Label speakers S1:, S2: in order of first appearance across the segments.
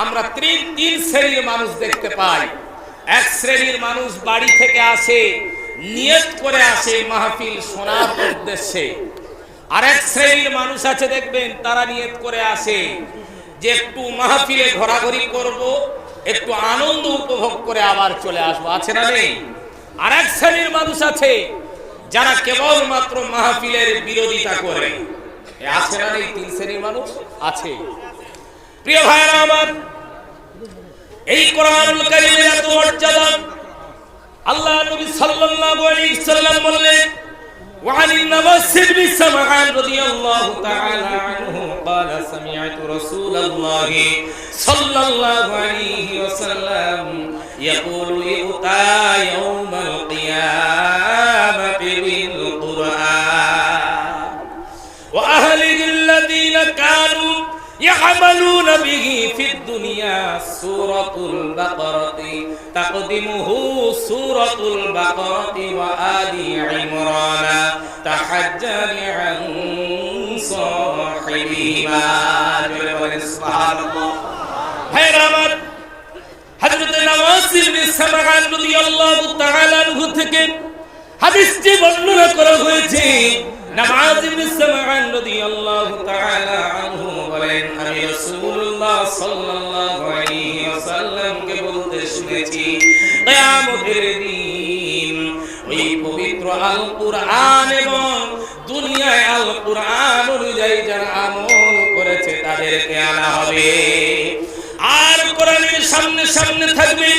S1: আমরা তিন শ্রেণীর মানুষ দেখতে পাই। এক শ্রেণীর মানুষ বাড়ি থেকে আসে, নিয়ত করে আসে মাহফিল শোনার উদ্দেশ্যে। আর এক শ্রেণীর মানুষ আছে দেখবেন, তারা নিয়ত করে আসে যে একটু মাহফিলে ঘোরাঘুরি করব, একটু আনন্দ উপভোগ করে আবার চলে আসবো, আছে না নেই? আর এক শ্রেণীর মানুষ আছে যারা কেবলমাত্র মাহফিলের বিরোধিতা করে, আছে না নেই? তিন শ্রেণীর মানুষ আছে। প্রিয় ভাইরা আমার, এই কোরআনুল কারীমের এত মর্যাদা, আল্লাহ নবী সাল্লাল্লাহু আলাইহি সাল্লাম বললেন, وعن النواس بن سمعان رضي الله تعالى عنه قال سمعت رسول الله صلى الله عليه وسلم يقول يؤتى يوم القيامة بالقرآن وأهله الذين كانوا يعملون به في الدنيا سورة البقرة تقدمه سورة البقرة وآل عمران تحجر عن صاحبهما سبحان الله حيرامات حضرت نواس بن سمعان رضي الله تعالى عنه থেকে হাদিসটি বর্ণনা করা হয়েছে। নওয়াস ইবনে সামআন রাদিয়াল্লাহু তাআলা আনহু বলেন, আমি রাসূলুল্লাহ সাল্লাল্লাহু আলাইহি ওয়াসাল্লামকে বলতে শুনেছি, কিয়ামতের দিন ওই পবিত্র আল কুরআন এবং দুনিয়ায় আল কুরআন অনুযায়ী যারা আমল করেছে তাদেরকে আনা হবে। আর কোরআনের সামনে সামনে থাকবে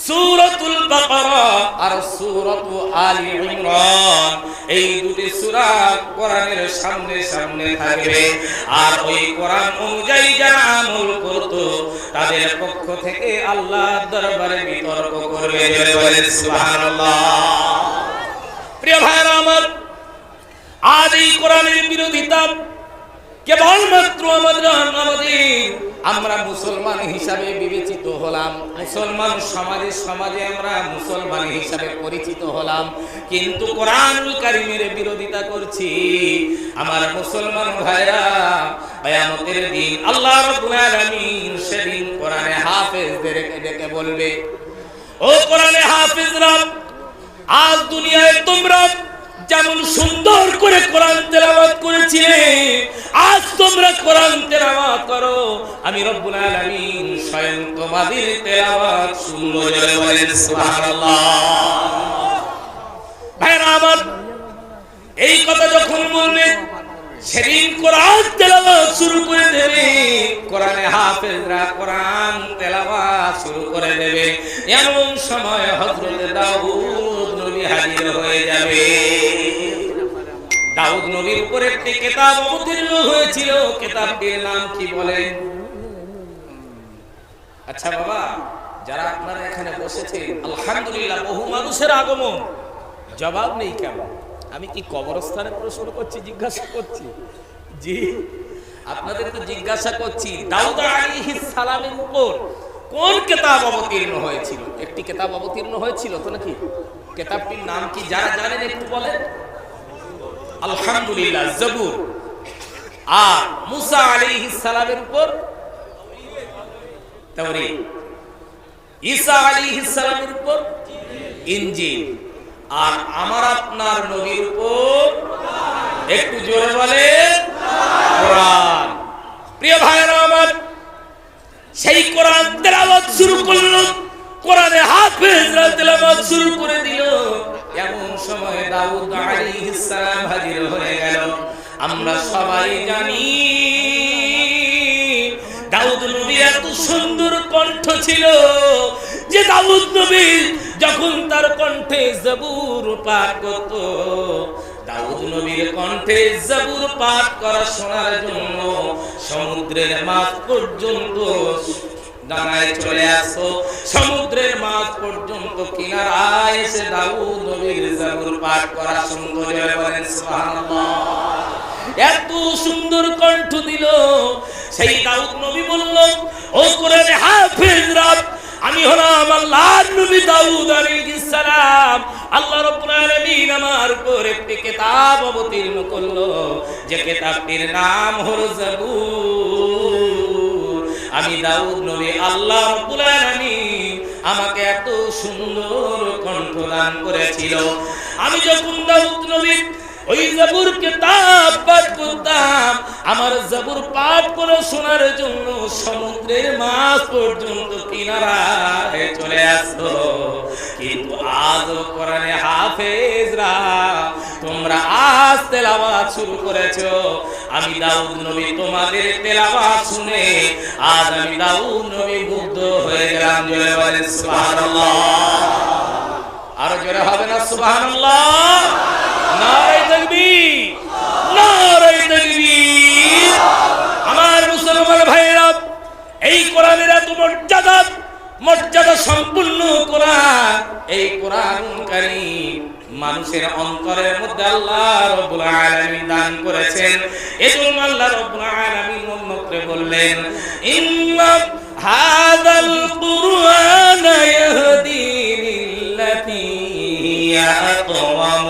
S1: সূরাতুল বাকারা আর সূরাতু আলি ইমরান, এই দুটি সূরা কোরআনের সামনে সামনে থাকবে। আর ওই কোরআন অনুযায়ী যারা আমল করত তাদের পক্ষ থেকে আল্লাহর দরবারে বিতর্ক করবে। সুবহানাল্লাহ। প্রিয় ভাইরা আমার, আজ এই কোরআনের বিরোধিতা কেবলমাত্র আমরা মুসলমান হিসাবে বিবেচিত হলাম, মুসলমান সমাজে আমরা মুসলমান হিসাবে পরিচিত হলাম, কিন্তু কোরআনুল কারীমের বিরোধিতা করছি। আমার মুসলমান ভাইরা, কিয়ামতের দিন আল্লাহ রাব্বুল আলামিন সেদিন কোরআনে হাফেজদেরকে ডেকে বলবে, ও কোরআনে হাফেজরা, আজ দুনিয়ায় তোমরা যেমন সুন্দর করে কোরআন তেলাওয়াত করেছিলে, আজ তোমরা কোরআন তেলাওয়াত করো, আমি রব্বুল আলামিন স্বয়ং তোমাদের তেলাওয়াত শুনবো। জোরে বলেন সুবহানাল্লাহ। ভাইরা আমার, এই কথা যখন বলবে সেদিন কোরআন তেলাওয়াত শুরু করে দেবে, কোরআনে হাফেজরা কোরআন তেলাওয়াত শুরু করে দেবে। এমন সময় হযরত দাউদ নবী হাজির হয়ে যাবে। দাউদ নবীর উপর একটি কিতাব অবতীর্ণ হয়েছিল, কিতাবটির নাম কি বলেন? আচ্ছা বাবা, যারা আপনারা এখানে বসেছেন, আলহামদুলিল্লাহ বহু মানুষের আগমন, জবাব নেই কেন? আমি কি কবরস্থানে প্রশ্ন করছি, জিজ্ঞাসা করছি? জি, আপনাদের তো জিজ্ঞাসা করছি, দাউদ আলাইহিস সালামের উপর কোন কিতাব অবতীর্ণ হয়েছিল? একটি কিতাব অবতীর্ণ হয়েছিল তো নাকি? কিতাবটির নাম কি যারা জানেন একটু বলেন? আলহামদুলিল্লাহ, জবুর। আর মুসা আলাইহিস সালামের উপর তাওরীত, ঈসা আলাইহিস সালামের উপর ইনজিল, আর আমার আপনার নবীর উপর একটু জোরে বলেন কোরআন। প্রিয় ভাইরা আমার, সেই কোরআন তেলাওয়াত শুরু করলো, কোরআনে হাফেজরা তেলাওয়াত শুরু করে দিল। এমন সময় দাউদ আলাইহিস সালাম হাজির হয়ে গেল। আমরা সবাই জানি দাউদ নবীর এত সুন্দর কণ্ঠ ছিল যে দাউদ নবী যখন তার কণ্ঠে জবুর পাঠ করত, দাউদ নবীর কণ্ঠে জবুর পাঠ করা শোনার জন্য সমুদ্রের মাঝ পর্যন্ত দাঁড়ায় চলে আসো, সমুদ্রের মাঝ পর্যন্ত কিনারায় এসে দাউদ নবীর জবুর পাঠ করা শুনতো। বলেন সুবহানাল্লাহ। এত সুন্দর কণ্ঠ দিল। সেই দাউদ নবী বলল, ও কোরআনে হাফেজরা, আমি হলাম আল্লাহর নবী দাউদ আলাইহিস সালাম। আল্লাহ রাব্বুল আলামিন আমার উপর একটি কিতাব অবতীর্ণ করলো, যে কিতাবটির নাম হলো জবুর। আমি দাউদ নবী আল্লাহ রাব্বুল আলামিন আমাকে এত সুন্দর কণ্ঠ দান করেছিল। আমি যখন দাউদ নবী ওই জবুর কিতাব পাঠ করতাম, আমার জবুর পাঠ করে শোনার জন্য সমুদ্রের মাছ পর্যন্ত কিনারায় চলে আসতো। কিন্তু আজ কোরআনে হাফেজরা তোমরা আজ তেলাওয়াত শুরু করেছো। আমি দাউদ নবী তোমাদের তেলাওয়াত শুনে আজ আমি দাউদ নবী মুগ্ধ হয়ে গেলাম। জোরে বলেন সুবহানাল্লাহ। আরো জোরে হবে না সুবহানাল্লাহ? নারে তাকবীর, নারে তাকবীর। আমার মুসলমান ভাইরা, এই কোরআনের এত মর্যাদা সম্পূর্ণ কোরআন, এই কোরআন কারীম মানুষের অন্তরের মধ্যে আল্লাহ রাব্বুল আলামিন দান করেছেন। এজন্য আল্লাহ রাব্বুল আলামিন অন্যত্র বললেন, ইন্না হাযাল কুরআনা ইয়াহদি লিল্লাতী হিয়া আকওয়াম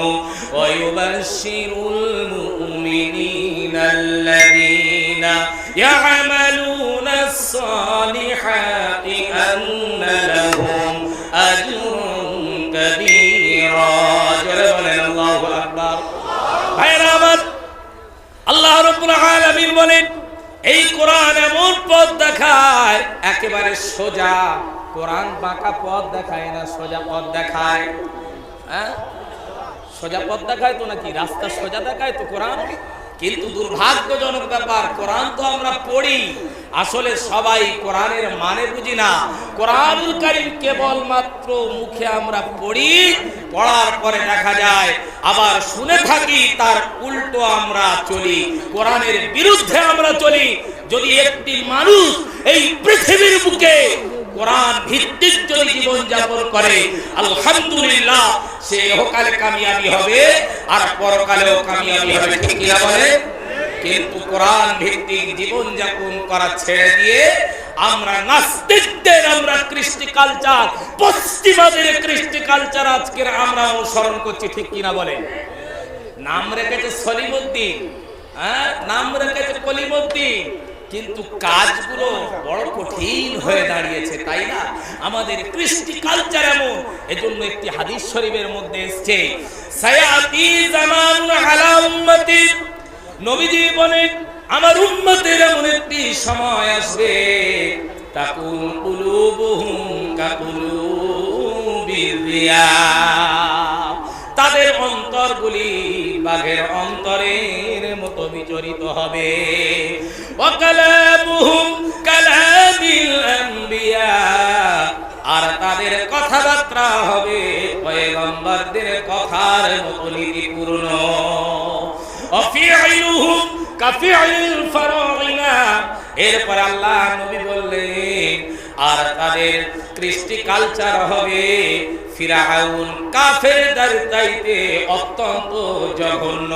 S1: ওয়া ইউবাশশিরুল মুমিনিনা আল্লাযীনা ইয়া'মালুনাস সালিহাতি আন্না লাহুম আজরুন কাবীরা। জোরে বলেন আল্লাহু আকবার। ভাইরা আমার, আল্লাহ রাব্বুল আলামিন বলেন এই কোরআন এমন পথ দেখায় একেবারে সোজা। কোরআন বাঁকা পথ দেখায় না, সোজা পথ দেখায়। হ্যাঁ, সোজা পথ দেখায় তো নাকি? রাস্তা সোজা দেখায় তো কোরআন। কিন্তু দুর্ভাগ্যজনক ব্যাপার, কোরআন তো আমরা পড়ি, আসলে সবাই কোরআনের মানে বুঝি না। কোরআনুল কারীম কেবলমাত্র মুখে আমরা পড়ি, পড়ার পরে দেখা যায় আবার শুনে থাকি, তার উল্টো আমরা চলি, কোরআনের বিরুদ্ধে আমরা চলি। যদি একটি মানুষ এই পৃথিবীর বুকে কোরআন ভিত্তিক যদি জীবন যাপন করে, আলহামদুলিল্লাহ, সে ইহকালে কামিয়াবি হবে আর পরকালেও কামিয়াবি হবে। ঠিক কি না বলে? কিন্তু কোরআন ভিত্তিক জীবন যাপন করা ছেড়ে দিয়ে আমরা নাস্তিকদের, আমরা কৃষ্টি কালচার, পশ্চিমাদের কৃষ্টি কালচার আজকের আমরা অনুসরণ করছি। ঠিক কি না বলে? নাম রেখেছে সলিমউদ্দিন, হ্যাঁ, নাম রেখেছে কলিমউদ্দিন, কিন্তু কাজগুলো বড় কঠিন হয়ে দাঁড়িয়েছে, তাই না? আমাদের কৃষ্টি কালচার এমন। এজন্য একটি হাদিস শরীফের মধ্যে এসেছে, সায়াতি জামানুন আলা উম্মতি, নবীজি বলেন আমার উম্মতের এমন একটি সময় আসবে, তাকুন কুলুবুহুম কাকুলুবির রিয়াহ, তাদের অন্তরগুলি বাঘের অন্তরের মতো বিচরিত হবে। ওয়া কালামুহুম কালামিল আম্বিয়া, আর তাদের কথাবার্তা হবে পয়গম্বরদের কথার মতো নীতিপূর্ণ। ওয়া ফি'লুহুম কাফি'লিল ফারাইনা, এরপর আল্লাহ নবী বললেন আর তাদের কৃষ্টি কালচার হবে ফিরাউন কাফেরদের চাইতে অত্যন্ত জঘন্য।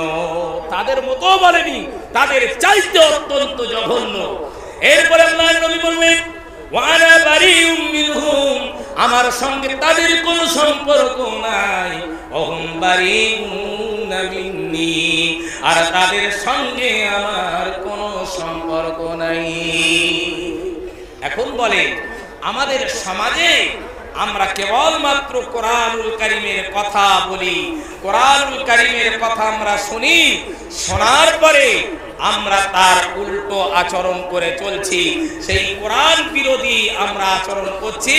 S1: তাদের মতো বলেনি, তাদের চাইতে অত্যন্ত জঘন্য। এরপরে আল্লাহ নবী বললেন ওয়ানা বারিউম মিনহুম, আমার সঙ্গে তাদের কোনো সম্পর্ক নাই। ওহুম বারিউনা মিন্নি, আর তাদের সঙ্গে আমার কোনো সম্পর্ক নাই। এখন বলে আমাদের সমাজে আমরা কেবলমাত্র কোরআনুল কারীমের কথা বলি, কোরআনুল কারীমের কথা আমরা শুনি, শোনার পরে আমরা তার উল্টো আচরণ করে চলছি, সেই কোরআন বিরোধী আমরা আচরণ করছি,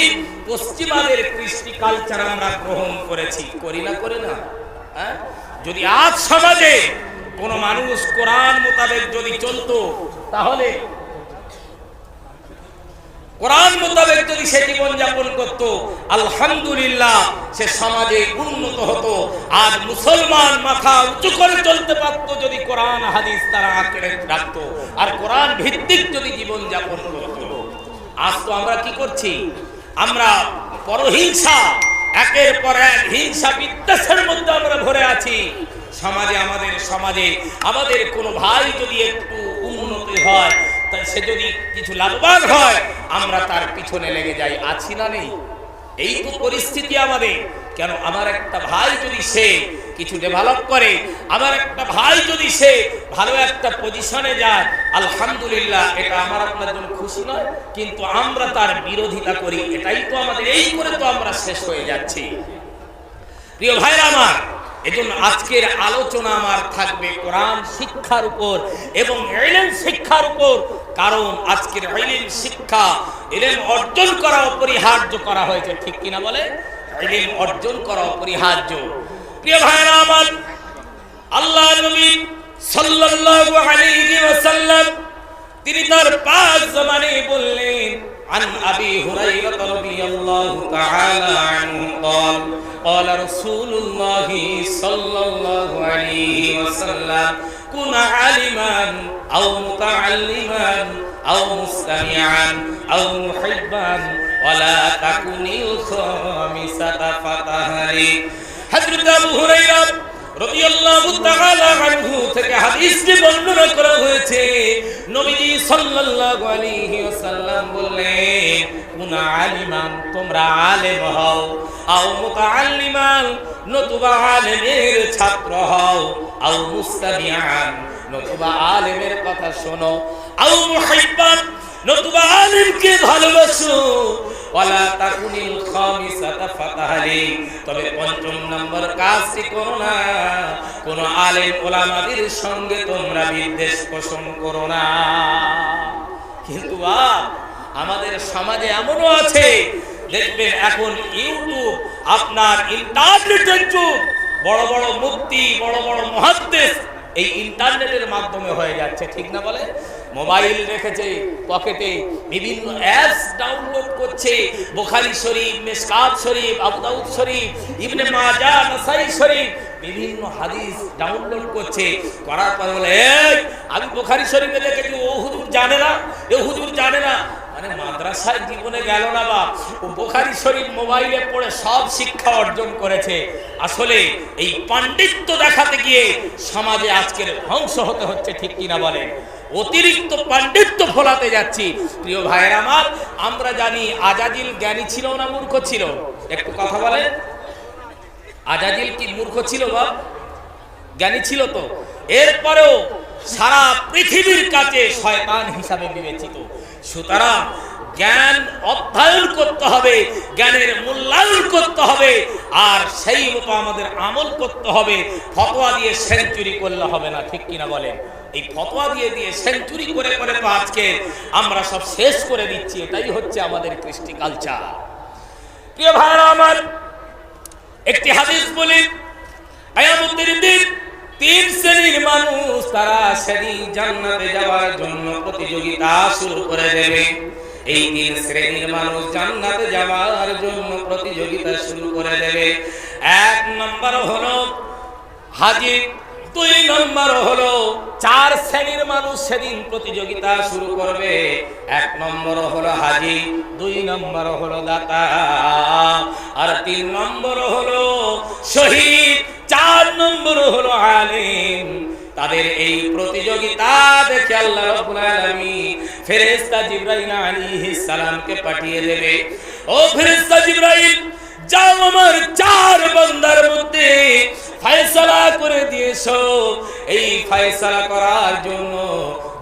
S1: পশ্চিমাদের কৃষ্টি কালচার আমরা গ্রহণ করেছি। করি না? করে না? হ্যাঁ, যদি আজ সমাজে কোনো মানুষ কোরআন মোতাবেক যদি চলতো, তাহলে কোরআন মোতাবেক যদি সে জীবন যাপন করত, আলহামদুলিল্লাহ, সে সমাজে উন্নত হতো। আজ মুসলমান মাথা উঁচু করে চলতে পারত যদি কোরআন হাদিস তারা আঁকড়ে রাখতো আর কোরআন ভিত্তিক যদি জীবন যাপন করত। আজ তো আমরা কি করছি? আমরা পরহিংসা, একের পর এক হিংসা বিদ্বেষের মধ্যে আমরা ভরে আছি। আমাদের কোনো ভাই যদি একটু উন্নতি হয়, তাই সে যদি কিছু লাভবান হয়, আমরা তার পিছনে লেগে যাই। আছি না নেই? এই তো পরিস্থিতি আমাদের। কেন? আমার একটা ভাই যদি সে কিছু ডেভেলপ করে, আমার একটা ভাই যদি সে ভালো একটা পজিশনে যায়, আলহামদুলিল্লাহ, এটা আমার আপনার জন্য খুশি নয়, কিন্তু আমরা তার বিরোধিতা করি, এটাই তো আমাদের, এই করে তো আমরা শেষ হয়ে যাচ্ছি। প্রিয় ভাইরা আমার, এজন্য আজকের আলোচনা আমার থাকবে কোরআন শিক্ষার উপর এবং ইলম শিক্ষার উপর, কারণ আজকের ইলম শিক্ষা, ইলম অর্জন করা অপরিহার্য করা হয়েছে, ঠিক কিনা বলে? ইলম অর্জন করা অপরিহার্য। প্রিয় ভাইরা আমার, আল্লাহ নবী সাল্লাল্লাহু আলাইহি ওয়াসাল্লাম তিনি তার পাক জবানে বললেন, عن أبي هريرة رضي الله تعالى عنه قال قال رسول الله صلى الله عليه وسلم كن عالما أو متعلما أو مستمعا أو محبا ولا تكن الخامسة فتهري। حضرت أبو هريرة রাদিয়াল্লাহু তাআলা আনহু থেকে হাদিসটি বর্ণনা করা হয়েছে, নবীজি সাল্লাল্লাহু আলাইহি ওয়াসাল্লাম বললেন, কুনা আলিমান, তোমরা আলেম হও, আও মুতাআল্লিমান, নতুবা আলেমের ছাত্র হও, আও মুস্তামিআন, নতুবা আলেমের কথা শোনো, আও মুহিব্বান, নতুবা আলেমকে ভালোবাসো, ওয়ালা তাকুনিল খামিসাতা ফাতাহালি, তবে পঞ্চম নম্বর কাজটি করো না, কোন আলেম ওলামাদের সঙ্গে তোমরা বিদ্বেষ পোষণ করো না। কিন্তু আমাদের সমাজে এমনও আছে, দেখবেন এখন ইউটিউব, আপনার ইন্টারনেটের যুগ, বড় বড় মুফতি, বড় বড় মুহাদ্দিস এই ইন্টারনেটের মাধ্যমে হয়ে যাচ্ছে, ঠিক না বলে? মোবাইল রেখেছে পকেটে, বিভিন্ন অ্যাপস ডাউনলোড করছে, বুখারী শরীফ, মিশকাত শরীফ, আবু দাউদ শরীফ, ইবনে মাজাহ, নাসাই শরীফ, বিভিন্ন হাদিস ডাউনলোড করছে, করার পর বলে, এই আমি বুখারী শরীফে দেখেছি, ও হুজুর জানে না, এ হুজুর জানে না, মানে মাদ্রাসায় জীবনে গেল না বা ও বুখারী শরীফ মোবাইলে পড়ে সব শিক্ষা অর্জন করেছে। আসলে এই পাণ্ডিত্য দেখাতে গিয়ে সমাজে আজকের ধ্বংস হতে হচ্ছে, ঠিক কিনা বলেন? অতিরিক্ত পাণ্ডিত্য ফলাতে যাচ্ছি। প্রিয় ভাইয়ের আমার, আমরা জানি আজাজিল জ্ঞানী ছিল না মূর্খ ছিল? একটু কথা বলেন, আজাজিল কি মূর্খ ছিল বা জ্ঞানী ছিল? তো এরপরেও সারা পৃথিবীর কাছে শয়তান হিসাবে বিবেচিত। সুতরাং জ্ঞান অধ্যয়ন করতে হবে, জ্ঞানের মূল্যায়ন করতে হবে, আর সেই মতো আমাদের আমল করতে হবে। ফতোয়া দিয়ে সেঞ্চুরি করলে হবে না, ঠিক কিনা বলেন? এই ফতোয়া দিয়ে দিয়ে সেঞ্চুরি করে করে তো আজকে আমরা সব শেষ করে দিচ্ছি, এটাই হচ্ছে আমাদের কৃষ্টি কালচার। প্রিয় ভাইরা আমার, একটি হাদিস বলি, কিয়ামতের দিন তিন শ্রেণীর মানুষ, তারা সেদিন জান্নাতে যাওয়ার জন্য প্রতিযোগিতা শুরু করে দেবে। এই তিন শ্রেণীর মানুষ জান্নাতে যাওয়ার জন্য প্রতিযোগিতা শুরু করে দেবে। এক নম্বর হলো হাজী, দুই নম্বর হলো, চার শ্রেণীর মানুষ সেদিন প্রতিযোগিতা শুরু করবে। এক নম্বর হলো হাজী, দুই নম্বর হলো দাতা, আর তিন নম্বর হলো শহীদ, চার নম্বর হলো আলেম। তাদের এই প্রতিযোগিতা দেখে আল্লাহ রাব্বুল আলামিন ফেরেশতা জিবরাইল আলাইহিস সালামকে পাঠিয়ে দেবে। ও ফেরেশতা জিবরাইল, যাও আমার চার বান্দার মধ্যে ফয়সালা করে দিয়েছো। এই ফয়সালা করার জন্য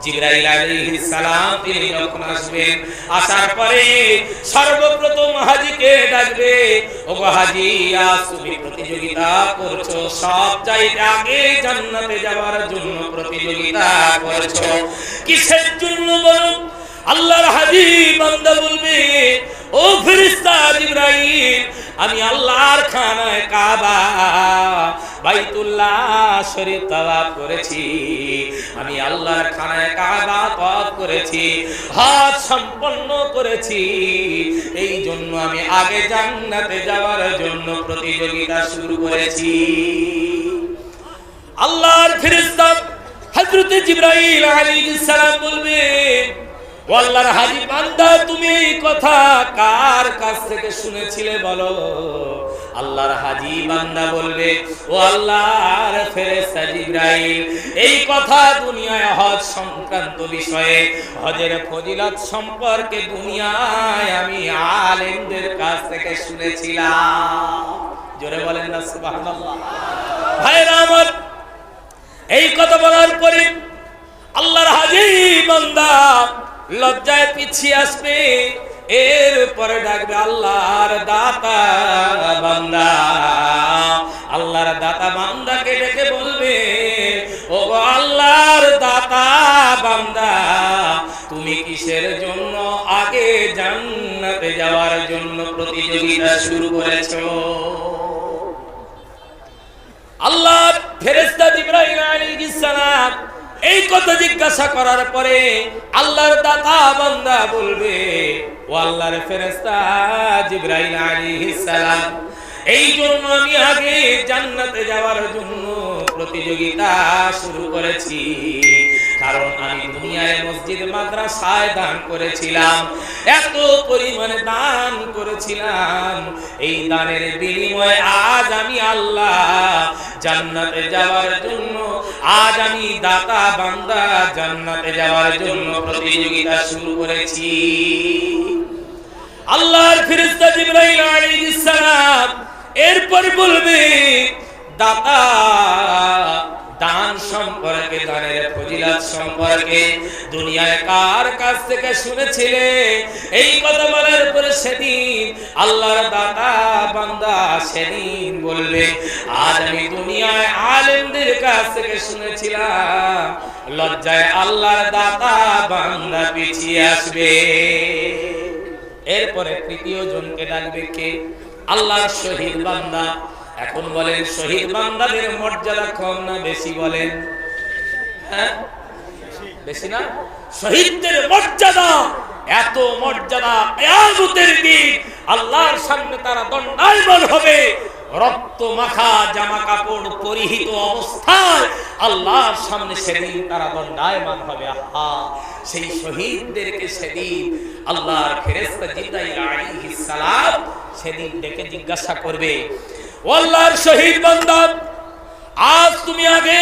S1: জিবরাইল আলাইহিস সালাম তিনি যখন আসবেন, আসার পরে সর্বপ্রথম হাজীকে ডাকবে, ওগো হাজী, আজ তুমি প্রতিযোগিতা করছো, সব চাইতে আগে জান্নাতে যাওয়ার জন্য প্রতিযোগিতা করছো, কিসের জন্য বলো? আল্লাহর হাবিব বান্দা বলবে, ও ফেরেশতা জিবরাইল, আমি আল্লাহর খানায় কাবা বাইতুল্লাহ শরীফ তাওয়াফ করেছি, আমি আল্লাহর খানায় কাবা তাওয়াফ করেছি, হজ সম্পন্ন করেছি, এই জন্য আমি আগে জান্নাতে যাওয়ার জন্য প্রতিযোগিতা শুরু করেছি। আল্লাহর ফেরেশতা হযরত জিবরাইল আলাইহিস সালাম বলবে, ও আল্লাহর হাজী বান্দা, তুমি এই কথা কার কাছ থেকে শুনেছিলে বলো? আল্লাহর হাজী বান্দা বলবে, ও আল্লাহর ফেরেশতা জিবরাইল, এই কথা দুনিয়ায় হজ সংক্রান্ত বিষয়ে, হজের ফজিলত সম্পর্কে দুনিয়ায় আমি আলেমদের কাছ থেকে শুনেছিলাম। জোরে বলেন না সুবহানাল্লাহ। ভাইরা আমার, এই কথা বলার পরে আল্লাহর হাজী বান্দা লজ্জায় পিছিয়ে আসবে, এরপরে ডাকবে আল্লাহর দাতা বান্দা। আল্লাহর দাতা বান্দাকে ডেকে বলবে, ও আল্লাহর দাতা বান্দা, তুমি কিসের জন্য আগে জান্নাতে যাওয়ার জন্য প্রতিযোগিতা শুরু করেছো? আল্লাহ ফেরেশতা জিবরাইল আলাইহিস সালাম এই কথা জিজ্ঞাসা করার পরে আল্লাহর দাতা বান্দা বলবে, ও আল্লাহর ফেরেশতা জিবরাইল আলাইহিস সালাম, এই জন্য আমি আগে জান্নাতে যাওয়ার জন্য প্রতিযোগিতা শুরু করেছি, কারণ আমি দুনিয়ায় মসজিদ মাদ্রাসায় দান করেছিলাম, এত পরিমাণে দান করেছিলাম, এই দানের বিনিময়ে আজ আমি আল্লাহ জান্নাতে যাওয়ার জন্য, আজ আমি দাতা বান্দা জান্নাতে যাওয়ার জন্য প্রতিযোগিতা শুরু করেছি। আল্লাহর ফেরেশতা জিবরাইল আলাইহিস সালাম এরপরে বলবে, দাতা দান সম্পর্কে, দানের ফজিলত সম্পর্কে দুনিয়ায় কার কাছ থেকে শুনেছিলে? এই কথা বলার পরে সেদিন আল্লাহর দাতা বান্দা সেদিন বলবে, আজ আমি দুনিয়ায় আলেমদের কাছ থেকে শুনেছিলাম। লজ্জায় আল্লাহর দাতা বান্দা পিছিয়ে আসবে। এরপরে তৃতীয় জনকে ডাকবে কে? আল্লাহর শহীদ বান্দা। এখন বলেন, শহীদ বান্দাদের মর্যাদা কম না বেশি? বলেন, হ্যাঁ বেশি না? শহীদদের মর্যাদা, এত মর্যাদা, কিয়ামতের দিন আল্লাহর সামনে তারা দণ্ডায়মান হবে, রক্ত মাখা জামা কাপড় পরিহিত অবস্থায় আল্লাহর সামনে সেদিন তারা দণ্ডায়মান হবে। আহা, সেই শহীদদেরকে সেদিন আল্লাহর ফেরেশতা জিবরাইল আলাইহিস সালাম সেদিন ডেকে জিজ্ঞাসা করবে, ও আল্লাহর শহীদ বান্দা, আজ তুমি আগে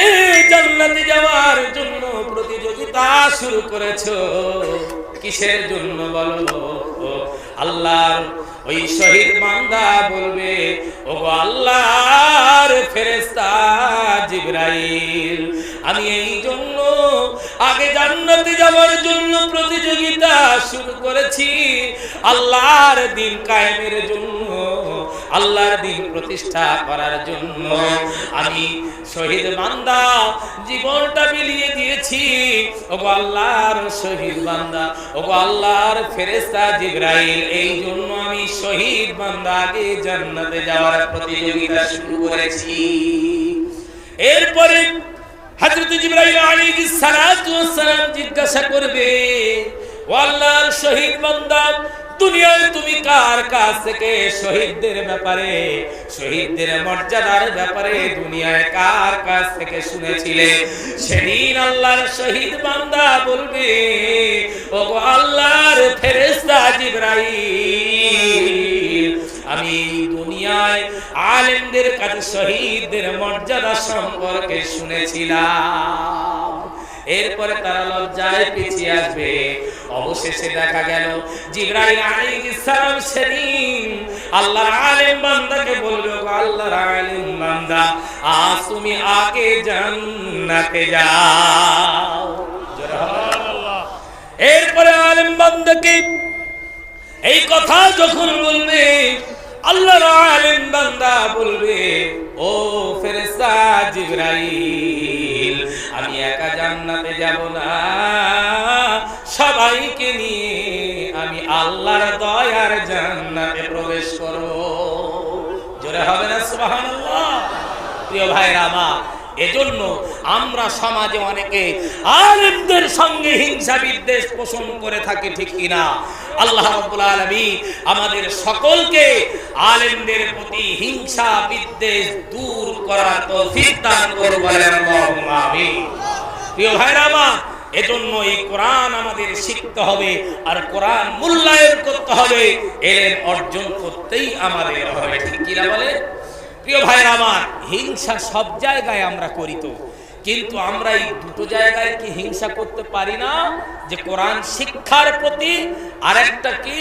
S1: জান্নাতে যাওয়ার জন্য প্রতিযোগিতা শুরু করেছো, কিসের জন্য বলো? আল্লাহর ওই শহীদ বান্দা বলবে, ও আল্লাহর ফেরেশতা জিবরাইল, আমি এই জন্য আগে জান্নাতে যাওয়ার জন্য প্রতিযোগিতা শুরু করেছি, আল্লাহর দ্বীন কায়েমের জন্য, আল্লাহর দ্বীন প্রতিষ্ঠা করার জন্য আমি শহীদ বান্দা জীবনটা বিলিয়ে দিয়েছি। ওগো আল্লাহর শহীদ বান্দা, ওগো আল্লাহর ফেরেশতা জিবরাইল, এই জন্য আমি শহীদ বান্দা আগে জান্নাতে যাওয়ার প্রতিযোগিতা শুরু করেছি। এরপরে হযরত জিবরাইল আলাইহিস সালাতু ওয়াস সালাম জিজ্ঞাসা করবে, ও আল্লাহর শহীদ বান্দা, দুনিয়ায় তুমি কার কাছ থেকে শহীদদের ব্যাপারে, শহীদদের মর্যাদার ব্যাপারে দুনিয়ায় কার কাছ থেকে শুনেছিলে? সেদিন আল্লাহর শহীদ বান্দা বলবে, ওগো আল্লাহর ফেরেশতা জিবরাইল, আমি দুনিয়ায় আলেমদের কাছে শহীদদের মর্যাদা সম্পর্কে শুনেছিলাম। এরপরে তারা লজ্জায় পিছিয়ে আসবে। অবশেষে দেখা গেল জিবরাইল আলাইহিস সালাম সেদিন আল্লাহর আলেম বান্দাকে বলবে, আল্লাহর আলেম বান্দা, আজ তুমি আগে জান্নাতে যাও। সুবহানাল্লাহ। এরপরে আলেম বান্দাকে এই কথা যখন বলবে, আল্লাহর আলেম বান্দা বলবে, ও ফেরেশতা জিবরাইল, আমি একা জান্নাতে যাব না, সবাইকে নিয়ে আমি আল্লাহর দয়ার জান্নাতে প্রবেশ করব। জোরে হবে না সুবহানাল্লাহ? প্রিয় ভাইরা আমার, এজন্য আমরা সমাজে অনেকে আলেমদের সঙ্গে হিংসা বিদ্বেষ পোষণ করে থাকি, ঠিক কিনা? আল্লাহ রাব্বুল আলামিন আমাদের সকলকে আলেমদের প্রতি হিংসা বিদ্বেষ দূর করার তৌফিক দান করুন, বলেন আল্লাহুম্মা আমিন। প্রিয় ভাইরা আমার, এজন্য এই কোরআন আমাদের শিখতে হবে, আর কোরআন মূল্যায়ন করতে হবে, এর অর্জন করতেই আমাদের হবে, ঠিক কিনা বলে? প্রিয় ভাইরা আমার, হিংসা সব জায়গায় আমরা করি, তো কিন্তু আমরা এই দুটো জায়গায় কি হিংসা করতে পারি না? যে কোরআন শিক্ষার প্রতি, আর একটা কি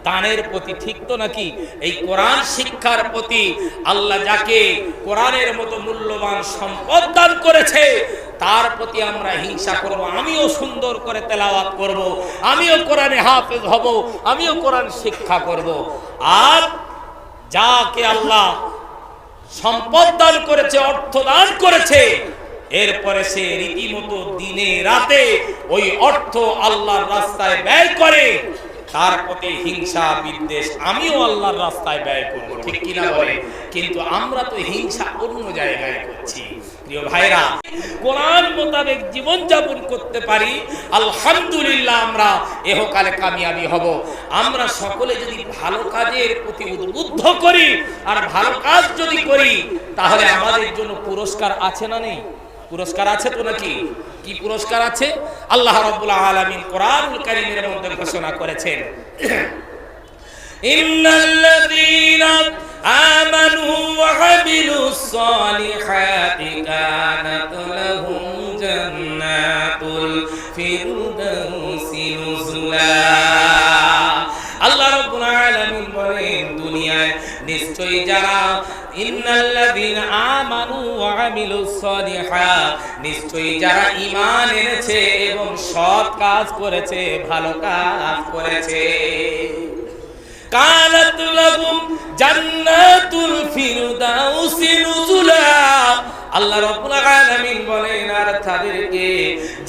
S1: দানের প্রতি, ঠিক তো নাকি? এই কোরআন শিক্ষার প্রতি আল্লাহ যাকে কোরআনের মতো মূল্যবান সম্পদ দান করেছে তার প্রতি আমরা হিংসা করব। আমিও সুন্দর করে তেলাওয়াত করব, আমিও কোরআনে হাফেজ হব, আমিও কোরআন শিক্ষা করব। আর যাকে আল্লাহ সম্পদ দান করেছে, অর্থ দান করেছে, এরপরে সে রীতিমতো দিনে রাতে ওই অর্থ আল্লাহর রাস্তায় ব্যয় করে, তার প্রতি হিংসা বিদ্বেষ আমিও আল্লাহর রাস্তায় ব্যয় করব, ঠিক কিনা বলে? কিন্তু আমরা তো হিংসা অন্য জায়গায় করছি। প্রিয় ভাইরা, কোরআন মোতাবেক জীবন যাপন করতে পারি, আলহামদুলিল্লাহ আমরা ইহকালে কামিয়াবি হব। আমরা সকলে যদি ভালো কাজের প্রতি উদ্বুদ্ধ করি আর ভালো কাজ যদি করি, তাহলে আমাদের জন্য পুরস্কার আছে না নেই? পুরস্কার আছে তো নাকি? কি পুরস্কার আছে? আল্লাহ রাব্বুল আলামিন কোরআনুল কারীমের মধ্যে ঘোষণা করেছেন, ইন্নাল্লাযীনা আমানু ওয়া আমিলুস সালিহাতি কানাত লাহুম জান্নাতুল ফিরদাউসি নুজুলা। আল্লাহ রাব্বুল আলামিন বলেন, দুনিয়ায় নিশ্চয়ই যারা ইন্নাল্লাযীনা আমানু ওয়া আমিলুস সালিহাত, নিশ্চয়ই যারা ঈমান এনেছে এবং সৎ কাজ করেছে, ভালো কাজ করেছে, কানাত লাহুম জান্নাতুল ফিরদাউসি নুজুলা। আল্লাহ রাব্বুল আলামিন বলেন, আর তাদেরকে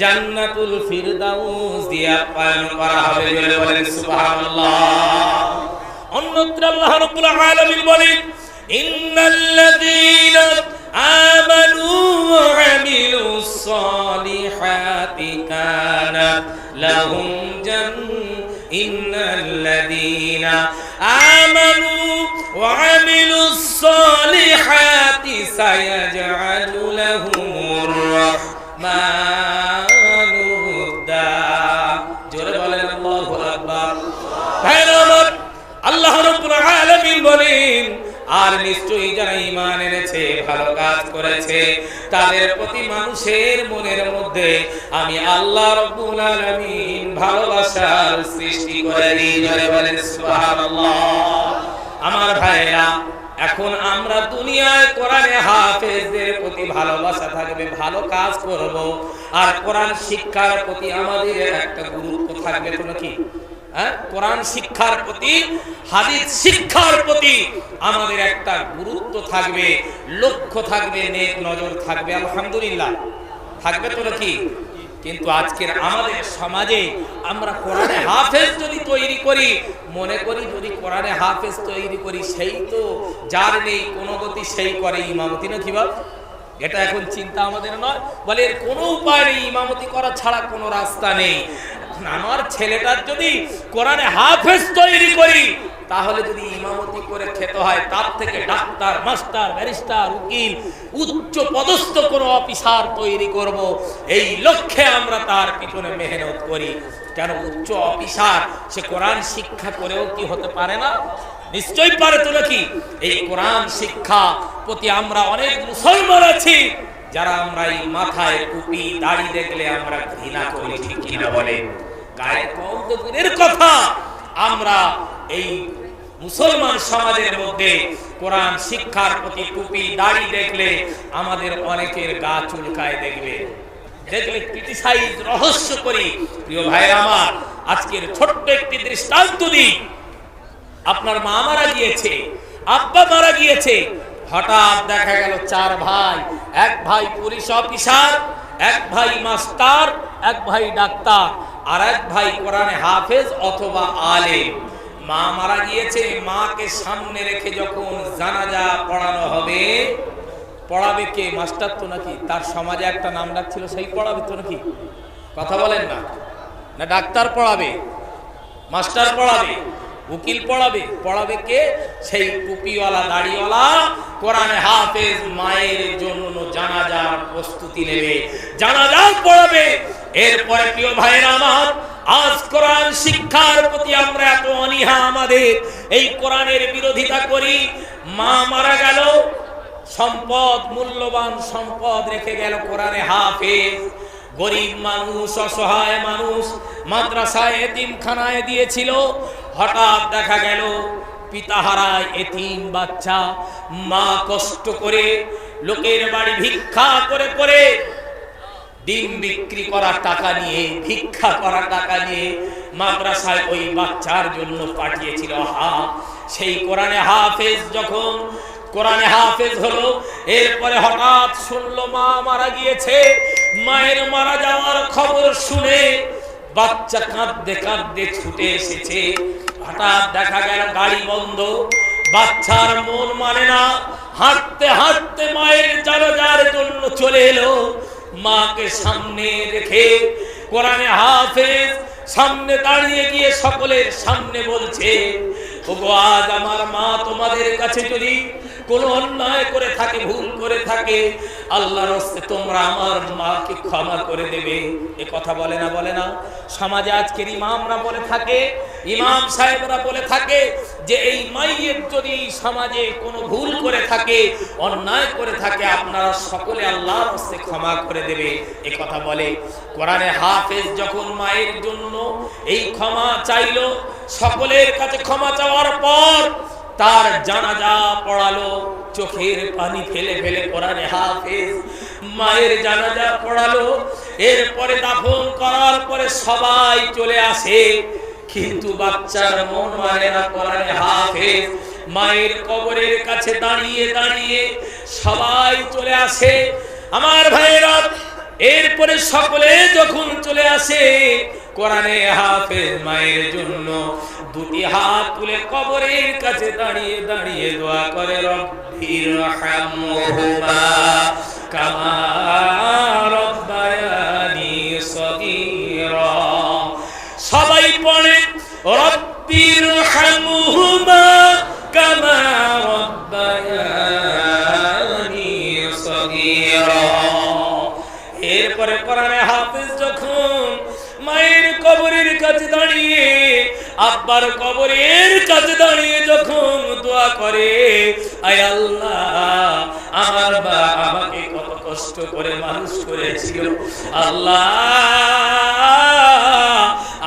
S1: জান্নাতুল ফিরদাউস দিয়ে আপ্যায়ন করা হবে। বলেন সুবহানাল্লাহ। অন্যত্র আল্লাহ রাব্বুল আলামিন বলেন, ইন্নাল্লাযীনা আমানু ওয়া আমিলুস সালিহাতি কানাত লাহুম ইন্নাল্লাযীনা আমানু ওয়া আমিলুস সালিহাতি সায়াজআলু লাহুমুর রাহমানু উদ্দা। জোরে বলেন আল্লাহু আকবার। আল্লাহ রাব্বুল আলামিন বলেন, আর নিশ্চয়ই যারা ঈমান এনেছে, ভালো কাজ করেছে, তাদের প্রতি মানুষের মনের মধ্যে আমি আল্লাহ রাব্বুল আলামিন ভালোবাসার সৃষ্টি করে দিই। জোরে বলেন সুবহানাল্লাহ। আমার ভাইরা, এখন আমরা দুনিয়ায় কোরআনে হাফেজদের প্রতি ভালোবাসা থাকবে, ভালো কাজ করব, আর কোরআন শিক্ষার প্রতি আমাদের একটা গুরুত্ব থাকবে তো নাকি? কোরআন শিক্ষার প্রতি, হাদিস শিক্ষার প্রতি আমাদের একটা গুরুত্ব থাকবে, লক্ষ্য থাকবে, নেক নজর থাকবে, আলহামদুলিল্লাহ থাকবে তো নাকি? কিন্তু আজকের আমাদের সমাজে আমরা কোরআনে হাফেজ যদি তৈরি করি, মনে করি যদি কোরআনে হাফেজ তৈরি করি, সেই তো যার নেই কোনো গতি সেই করে ইমামতি, না কি বল? এটা এখন চিন্তা আমাদের নয়, বলে এর কোনো উপায় নেই, ইমামতি করা ছাড়া কোনো রাস্তা নেই। আমার ছেলেটার যদি কোরআনে হাফেজ তৈরি করি, তাহলে যদি ইমামতি করে খেতে হয়, তার থেকে ডাক্তার, মাস্টার, ব্যারিস্টার, উকিল, উচ্চ পদস্থ কোনো অফিসার তৈরি করব, এই লক্ষ্যে আমরা তার পিছনে মেহনত করি। কেন? উচ্চ অফিসার সে কোরআন শিক্ষা করেও কি হতে পারে না? নিশ্চয়ই পারে তো নাকি? এই কোরআন শিক্ষা প্রতি আমরা অনেক মুসলমান আছি যারা আমরা এই মাথায় টুপি দাড়ি দেখলে আমরা ঘৃণা করি, ঠিক কিনা বলে? গায়ে কম তো দূরের কথা, আমরা এই মুসলমান সমাজের মধ্যে কোরআন শিক্ষার প্রতি টুপি দাড়ি দেখলে আমাদের অনেকের গা চুলকায়, দেখলে ক্রিটিসাইজ, রহস্য করি। প্রিয় ভাইরা আমার, আজকের ছোট্ট একটি দৃষ্টান্ত দিই। আপনার মা মারা গিয়েছে, আব্বা মারা গিয়েছে, হঠাৎ দেখা গেল চার ভাই, এক ভাই পুলিশ অফিসার, এক ভাই মাস্টার, এক ভাই ডাক্তার, আর এক ভাই কোরআনে হাফেজ অথবা আলেম। মা মারা গিয়েছে, মাকে সামনে রেখে যখন জানাজা পড়ানো হবে, পড়াবে কে? মাস্টার তো নাকি? তার সমাজে একটা নাম ডাক ছিল, সেই পড়াবে তো নাকি? কথা বলেন না? না ডাক্তার পড়াবে, মাস্টার পড়াবে, উকিল পড়াবে, পড়াবে কে? সেই টুপিওয়ালা দাড়িওয়ালা কোরআনে হাফেজ মায়ের জন্য জানাজার প্রস্তুতি নেবে, জানাজা পড়াবে। এরপরে প্রিয় ভাইরা আমার, আজ কোরআন শিক্ষার প্রতি আমরা এত অনীহা, আমাদের এই কোরআনের বিরোধিতা করি। মা মারা গেল, সম্পদ, মূল্যবান সম্পদ রেখে গেল কোরআনে হাফেজ। গরিব মানুষ, অসহায় মানুষ মাদ্রাসায়, এতিমখানায় দিয়েছিল, হঠাৎ দেখা গেল পিতাহারায় এতিম বাচ্চা, মা কষ্ট করে লোকের বাড়ি ভিক্ষা করে করে ডিম বিক্রি করা টাকা নিয়ে, ভিক্ষা করা টাকা নিয়ে মাদ্রাসায় ওই বাচ্চার জন্য পাঠিয়েছিল। সেই কোরআনে হাফেজ যখন কোরআনে হাফেজ হলো, এরপরে হঠাৎ শুনলো মা মারা গিয়েছে। মায়ের মারা যাওয়ার খবর শুনে বাচ্চা কাঁদতে কাঁদতে ছুটে এসেছে। হঠাৎ দেখা গেল গাড়ি বন্ধ, বাচ্চার মন মানে না, হাঁটতে হাঁটতে মায়ের জানাজার জন্য চলে এলো। মাকে সামনে রেখে কোরআনে হাফেজ সামনে দাঁড়িয়ে গিয়ে সকলের সামনে বলছে, ওগো আজ আমার মা তোমাদের কাছে যদি কোনো অন্যায় করে থাকে, ভুল করে থাকে, আল্লাহর রাস্তায় তোমরা আমার মাকে ক্ষমা করে দেবে। এ কথা বলে না বলে না সমাজে আজকের ইমামরা বলে থাকে, ইমাম সাহেবরা বলে থাকে যে এই মাইয়ের যদি সমাজে কোনো ভুল করে থাকে, অন্যায় করে থাকে, আপনারা সকলে আল্লাহর রাস্তায় ক্ষমা করে দেবে। এ কথা বলে। কোরআনে হাফেজ যখন মায়ের জন্য এই ক্ষমা চাইলো, সকলের কাছে ক্ষমা চাওয়ার পর তার জানাজা পড়ালো, চোখের পানি ফেলে ফেলে কোরআনে হাফেজ মায়ের জানাজা পড়ালো। এরপরে দাফন করার পরে সবাই চলে আসে, কিন্তু বাচ্চার মন মানে না। কোরআনে হাফেজ মায়ের কবরের কাছে দাঁড়িয়ে দাঁড়িয়ে সবাই চলে আসে। আমার ভাইয়েরা, এরপরে সকলে যখন চলে আসে, কোরআনে হাফেজ মায়ের জন্য দুটি হাত তুলে কবরের কাছে দাঁড়িয়ে দাঁড়িয়ে দোয়া করে, রব্বির রহমহুমা কামা রব্বায়ানি সগীরা। সবাই পড়ে রব্বির রহমহুমা কামা রব্বায়ানি সগীরা। এরপরে কোরআনে হাফেজ যখন মায়ের কবরের কাছে দাঁড়িয়ে, আব্বার কবরের কাছে দাঁড়িয়ে যখন দোয়া করে, আয় আল্লাহ আমার মা আমাকে কত কষ্ট করে মানুষ করেছিল, আল্লাহ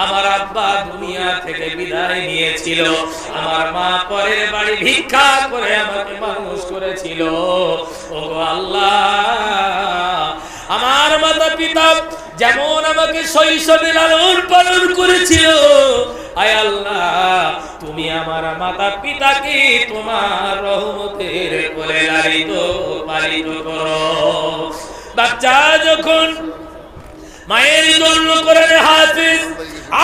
S1: আমার আব্বা দুনিয়া থেকে বিদায় নিয়েছিল, আমার মা পরের বাড়ি ভিক্ষা করে আমাকে মানুষ করেছিল, ওগো আল্লাহ আমার মাতা পিতা যেমন আমাকে শৈশবে লালন পালন করেছিল, আয় আল্লাহ তুমি আমার মাতা পিতাকে তোমার রহমতের কোলে লালিত পালিত করো। বাচ্চা যখন মায়ের জন্য কোরআনে হাফেজ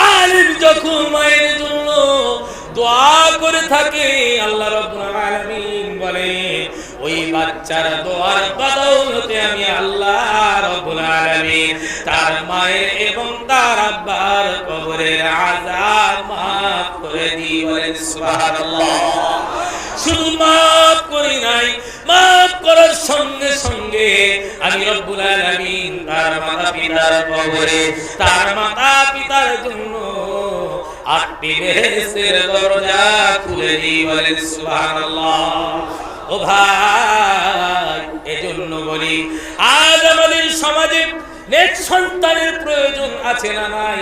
S1: আলেম যখন মায়ের জন্য দোয়া করে থাকে, আল্লাহ রাব্বুল আলামিন বলে ওই বাচ্চার দোয়ার বদৌলতে আমি আল্লাহ রাব্বুল আলামিন তার মায়ের এবং তার আব্বার কবরের আযাব মাফ করে দিই। বলেন সুবহানাল্লাহ। শুধু মাফ করি নাই, মাফ করার সঙ্গে সঙ্গে আমি রব্বুল আলামিন তার মাতা পিতার কবরে তার মাতা পিতার জন্য 8টি বেহেশতের দরজা খুলে দিই। বলেন সুবহানাল্লাহ। ও ভাই, এজন্য বলি আজ আমাদের সমাজে নেক সন্তানের প্রয়োজন আছে না নাই?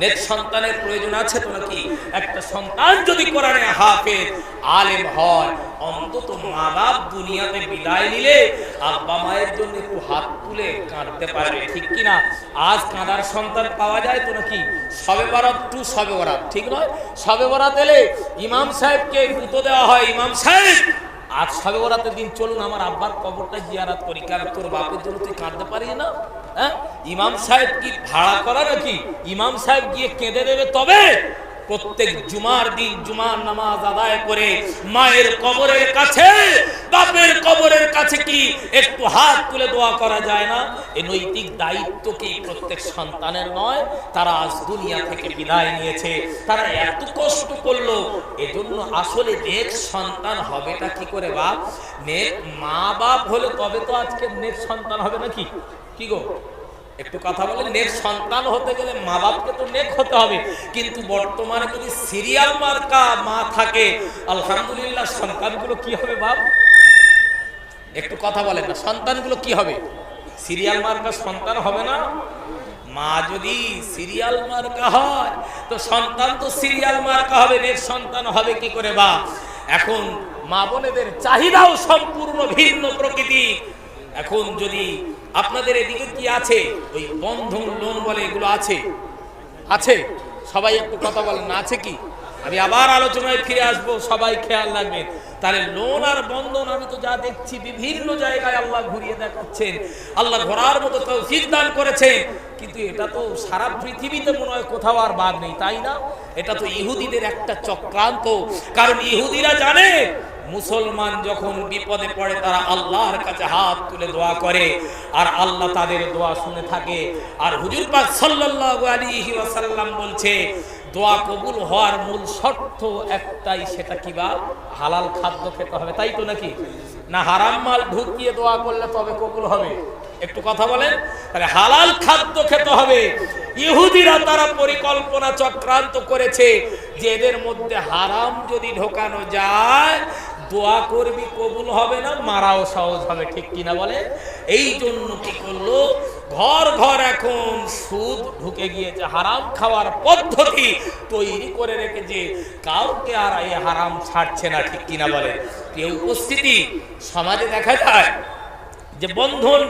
S1: নেক সন্তানের প্রয়োজন আছে তো নাকি? একটা সন্তান যদি কোরআনে হাফেজ আলেম হয়, অন্তত মা বাপ দুনিয়াতে বিদায় নিলে আব্বা মায়ের জন্য একটু হাত তুলে কাঁদতে পারবে, ঠিক কিনা? আজ কাঁদার সন্তান পাওয়া যায় তো নাকি? শবে বরাত টু শবে বরাত, ঠিক নয়? শবে বরাত এলে ইমাম সাহেবকে গুঁতো দেওয়া হয়, ইমাম সাহেব আজ শবে বরাতের দিন চলুন আমার আব্বার কবরটা জিয়ারত করি। কেন তোর বাপের জন্য তুই কাঁদতে পারিস না? ইমাম সাহেব কি ভাড়া করা নাকি? ইমাম সাহেব গিয়ে কেঁদে দেবে তবে? প্রত্যেক জুমার দিন জুমার নামাজ আদায় করে মায়ের কবরের কাছে বাপের কবরের কাছে কি একটু হাত তুলে দোয়া করা যায় না? এই নৈতিক দায়িত্ব কি প্রত্যেক সন্তানের নয়? তারা আজ দুনিয়া থেকে বিদায় নিয়েছে, তারা এত কষ্ট করলো, এজন্য আসলে নেক সন্তান হবেটা কি করে বাপ? নেক মা বাপ হলে তবে তো আজকে নেক সন্তান হবে নাকি? কি গো একটু কথা বলেন। নেক সন্তান হতে গেলে মা বাপকে তো নেক হতে হবে, কিন্তু বর্তমানে যদি সিরিয়াল মার্কা মা থাকে, আলহামদুলিল্লাহ সন্তানগুলো কি হবে বাপ? একটু কথা বলেন না, সন্তানগুলো কি হবে? সিরিয়াল মার্কা সন্তান হবে না? মা যদি সিরিয়াল মার্কা হয় তো সন্তান তো সিরিয়াল মার্কা হবে, এর সন্তান হবে কি করে? বা এখন মা বোনেদের চাহিদাও সম্পূর্ণ ভিন্ন প্রকৃতি। এখন যদি আপনাদের এদিকে কি আছে, ওই বন্ধন লোন বলে এগুলো আছে, আছে? সবাই একটু কথা বলেন না, আছে কি? আমি আবার আলোচনায় ফিরে আসবো, সবাই খেয়াল রাখবেন। তাহলে লোন আর বন্ধন আমি তো যা দেখছি বিভিন্ন জায়গায় আল্লাহ ঘুরিয়ে দেখাচ্ছেন, আল্লাহ ঘোরার মতো তৌফিক দান করেছেন, কিন্তু এটা তো সারা পৃথিবীতে মনে হয় কোথাও আর বাদ নেই, তাই না? এটা তো ইহুদিদের একটা চক্রান্ত। কারণ ইহুদিরা জানে মুসলমান যখন বিপদে পড়ে তারা আল্লাহর কাছে হাত তুলে দোয়া করে, আর আল্লাহ তাদের দোয়া শুনে থাকে। আর হুজুর পাক সাল্লাল্লাহু আলাইহি ওয়াসাল্লাম বলছে দোয়া কবুল হওয়ার মূল শর্ত একটাই, সেটা কি? বা হালাল খাদ্য খেতে হবে, তাই তো নাকি? না হারাম মাল ঢুকিয়ে দোয়া করলে তবে কবুল হবে? একটু কথা বলেন। তাহলে হালাল খাদ্য খেতে হবে। ইহুদিরা তারা পরিকল্পনা চক্রান্ত করেছে যে এদের মধ্যে হারাম যদি ঢোকানো যায় দোয়া করবি কবুল হবে না, মারাও সহজ হবে, ঠিক কিনা বলে? এই জন্য কি করলো, ঘর ঘর এখন সুদ ঢুকে গিয়েছে, হারাম খাওয়ার পদ্ধতি তৈরি করে রেখেছে, কাউকে আর এই হারাম ছাড়ছে না, ঠিক কিনা বলে? এই উপস্থিতি সমাজে দেখা যায় যে বন্ধন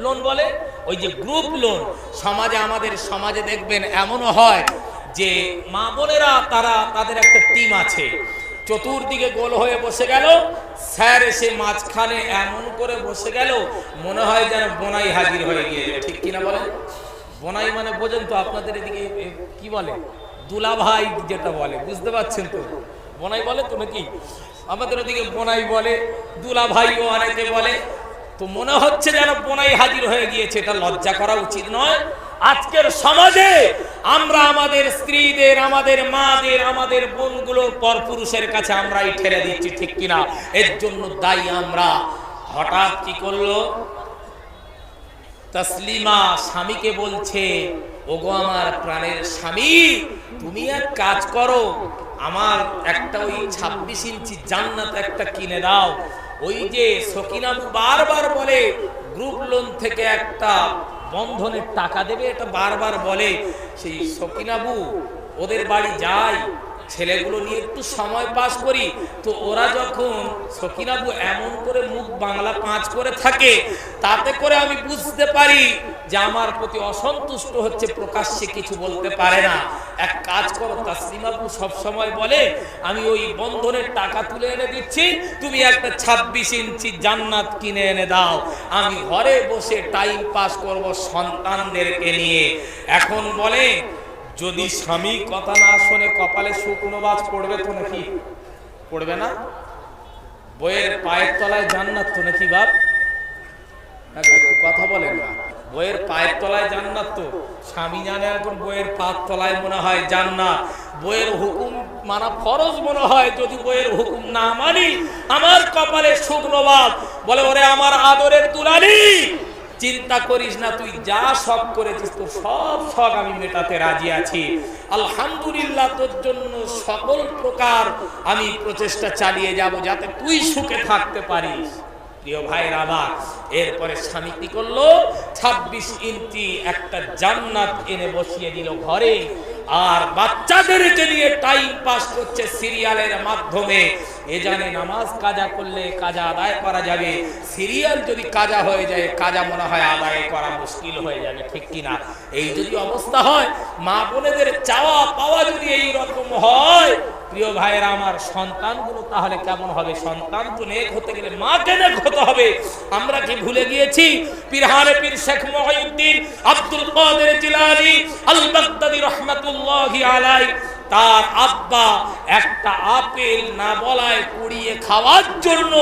S1: লোন বলে, ওই যে গ্রুপ লোন সমাজে, আমাদের সমাজে দেখবেন এমনও হয় যে মা বোনেরা তারা তাদের একটা টিম আছে, চতুর্দিকে গোল হয়ে বসে গেল, স্যার এসে মাঝখানে এমন করে বসে গেল মনে হয় যেন বোনাই হাজির হয়ে গিয়েছে, ঠিক কিনা বলেন? বোনাই মানে বোঝেন তো আপনাদের এদিকে কি বলে? দুলা ভাই যেটা বলে, বুঝতে পারছেন তো? বোনাই বলে তো নাকি? আমাদের ওদিকে বোনাই বলে, দুলা ভাইও অনেকে বলে। তো মনে হচ্ছে যেন বোনাই হাজির হয়ে গিয়েছে, এটা লজ্জা করা উচিত নয়। আজকের সমাজে আমরা আমাদের স্ত্রীদের, আমাদের মাদের, আমাদের বোনগুলোর পরপুরুষের কাছে আমরাই ঠেলে দিচ্ছি, ঠিক কিনা? এর জন্য দায়ী আমরা। হঠাৎ কি করলো, তাসলিমা স্বামীকে বলছে, ওগো আমার প্রাণের স্বামী, তুমি এক কাজ করো, আমার একটা ওই 26 ইঞ্চি জান্নাত একটা কিনে দাও। ওই যে সকিনাবু বারবার বলে গ্রুপ লোন থেকে একটা বন্ধনের টাকা দেবে, এটা বারবার বলে। সেই সকিনাবু ওদের বাড়ি যায়, ছেলেগুলো নিয়ে একটু সময় পাস করি, তো ওরা যখন সকিনাবু এমন করে মুখ বাংলা পাঁচ করে থাকে, তাতে করে আমি বুঝতে পারি যে আমার প্রতি অসন্তুষ্ট হচ্ছে, প্রকাশ্যে কিছু বলতে পারে না। এক কাজ করো, তাসলিমাবু সব সময় বলে আমি ওই বন্ধনের টাকা তুলে এনে দিচ্ছি, তুমি একটা 26 ইঞ্চি জান্নাত কিনে এনে দাও, আমি ঘরে বসে টাইম পাস করব সন্তানদেরকে নিয়ে। এখন বলে যদি স্বামী কথা না শোনে কপালে শুকনো বাজ পড়বে তো নাকি? পড়বে না? বইয়ের পায়ের তলায় জান্নাত তো নাকি বাপ? কথা বলেন না। বইয়ের পায়ের তলায় জান্নাত তো, স্বামী জানে এখন বইয়ের পায়ের তলায় মনে হয় জান্নাত। বইয়ের হুকুম মানা ফরজ মনে হয়, যদি বইয়ের হুকুম না মানি আমার কপালে শুকনো বাজ। বলে ওরে আমার আদরের দুলালি, চিন্তা করিস না, তুই যা শখ করেছিস তোর সব শখ আমি মেটাতে রাজি আছি, আলহামদুলিল্লাহ, তোর জন্য সকল প্রকার আমি প্রচেষ্টা চালিয়ে যাব যাতে তুই সুখে থাকতে পারিস। প্রিয় ভাইরা আমার, এরপরে স্বামী কি করলো, 26 ইঞ্চি একটা জান্নাত এনে বসিয়ে দিল ঘরে, আর বাচ্চাদেরকে নিয়ে টাইম পাস করছে সিরিয়ালের মাধ্যমে। এ জানে নামাজ কাজা করলে কাজা আদায় করা যাবে, সিরিয়াল যদি কাজা হয়ে যায় কাজা মনে হয় আদায় করা মুশকিল হয়ে যাবে, ঠিক কিনা? এই যদি অবস্থা হয়, মা বোনেদের চাওয়া পাওয়া যদি এই রকম হয়, প্রিয় ভাইয়েরা আমার, সন্তানগুলো তাহলে কেমন হবে? সন্তান তো নেক হতে গেলে মাকে নেক হতে হবে। আমরা কি ভুলে গিয়েছি পীরহানে পীর শেখ মুহিউদ্দিন আব্দুল কাদের জিলানী আল বাগদাদী রাহমাতুল্লাহি আলাইহি, তার আব্বা একটা আপেল না বলায় কুড়িয়ে খাওয়ার জন্য